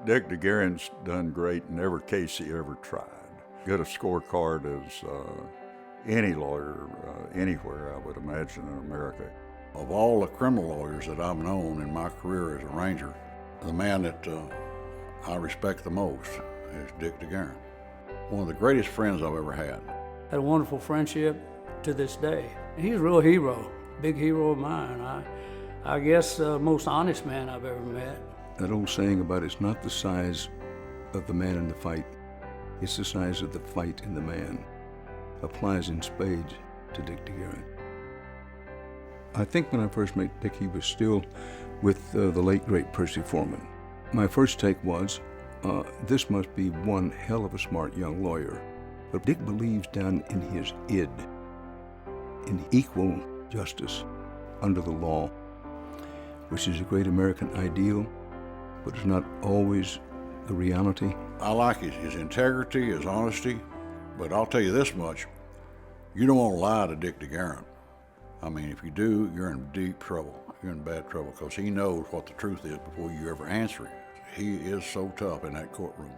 Dick DeGuerin's done great in every case he ever tried. Good a scorecard as any lawyer anywhere, I would imagine, in America. Of all the criminal lawyers that I've known in my career as a ranger, the man that I respect the most is Dick DeGuerin. One of the greatest friends I've ever had. Had a wonderful friendship to this day. He's a real hero, big hero of mine. I guess the most honest man I've ever met. That old saying about it's not the size of the man in the fight, it's the size of the fight in the man, applies in spades to Dick DeGuerin. I think when I first met Dick, he was still with the late, great Percy Foreman. My first take was, this must be one hell of a smart young lawyer. But Dick believes down in his id, in equal justice under the law, which is a great American ideal, but it's not always the reality. I like his integrity, his honesty, but I'll tell you this much, you don't want to lie to Dick DeGuerin. I mean, if you do, you're in deep trouble. You're in bad trouble, because he knows what the truth is before you ever answer it. He is so tough in that courtroom,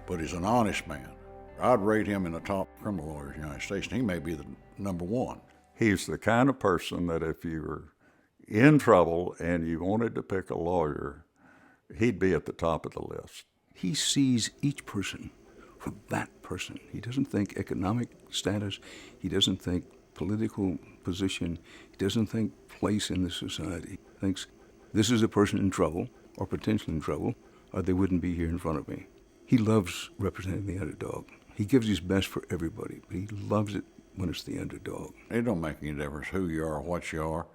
but he's an honest man. I'd rate him in the top criminal lawyers in the United States, and he may be the number one. He's the kind of person that if you were in trouble and you wanted to pick a lawyer, he'd be at the top of the list. He sees each person for that person. He doesn't think economic status. He doesn't think political position. He doesn't think place in the society. He thinks this is a person in trouble or potentially in trouble, or they wouldn't be here in front of me. He loves representing the underdog. He gives his best for everybody, but he loves it when it's the underdog. It don't make any difference who you are or what you are.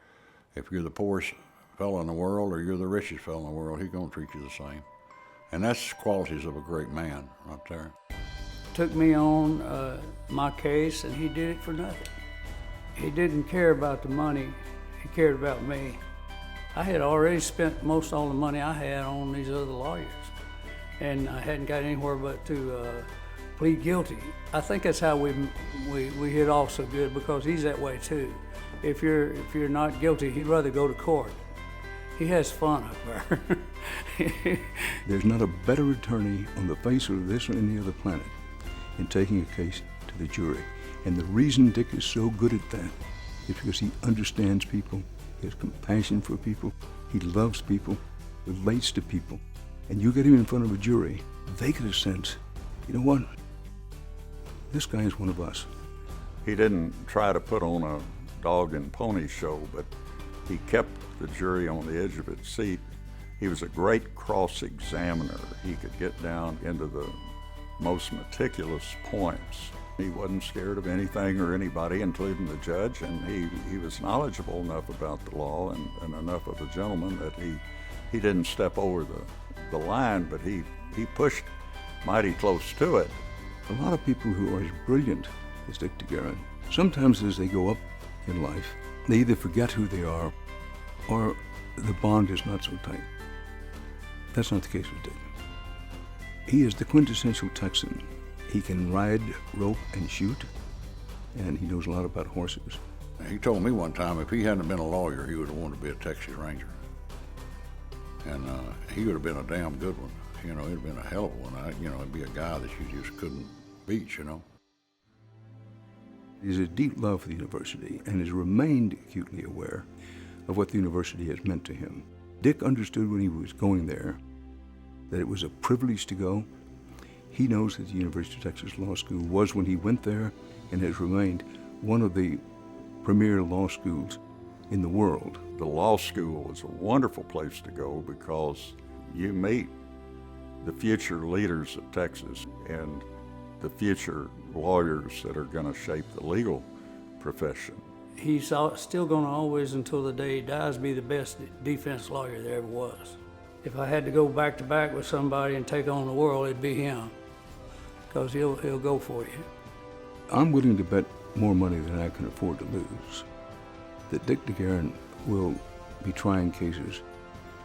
If you're the poorest fellow in the world or you're the richest fellow in the world, he's going to treat you the same. And that's qualities of a great man right there. Took me on my case, and he did it for nothing. He didn't care about the money, he cared about me. I had already spent most all the money I had on these other lawyers, and I hadn't got anywhere but to plead guilty. I think that's how we hit off so good, because he's that way too. If you're not guilty, he'd rather go to court. He has fun up there. There's not a better attorney on the face of this or any other planet in taking a case to the jury. And the reason Dick is so good at that is because he understands people, he has compassion for people, he loves people, relates to people. And you get him in front of a jury, they get a sense, you know what? This guy is one of us. He didn't try to put on a dog and pony show, but he kept the jury on the edge of its seat. He was a great cross-examiner. He could get down into the most meticulous points. He wasn't scared of anything or anybody, including the judge, and he was knowledgeable enough about the law and enough of a gentleman that he didn't step over the line, but he pushed mighty close to it. A lot of people who are as brilliant as Dick DeGuerin, sometimes as they go up in life, they either forget who they are or the bond is not so tight. That's not the case with Dick. He is the quintessential Texan. He can ride, rope, and shoot, and he knows a lot about horses. He told me one time if he hadn't been a lawyer, he would have wanted to be a Texas Ranger. And he would have been a damn good one. You know, he'd have been a hell of one. It'd be a guy that you just couldn't beat, you know. He has a deep love for the university and has remained acutely aware of what the university has meant to him. Dick understood when he was going there that it was a privilege to go. He knows that the University of Texas Law School was, when he went there, and has remained one of the premier law schools in the world. The law school is a wonderful place to go because you meet the future leaders of Texas and the future lawyers that are going to shape the legal profession. He's still going to always, until the day he dies, be the best defense lawyer there ever was. If I had to go back to back with somebody and take on the world, it'd be him, because he'll go for you. I'm willing to bet more money than I can afford to lose that Dick DeGuerin will be trying cases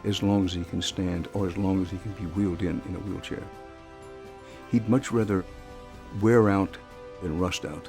as long as he can stand or as long as he can be wheeled in a wheelchair. He'd much rather wear out than rust out.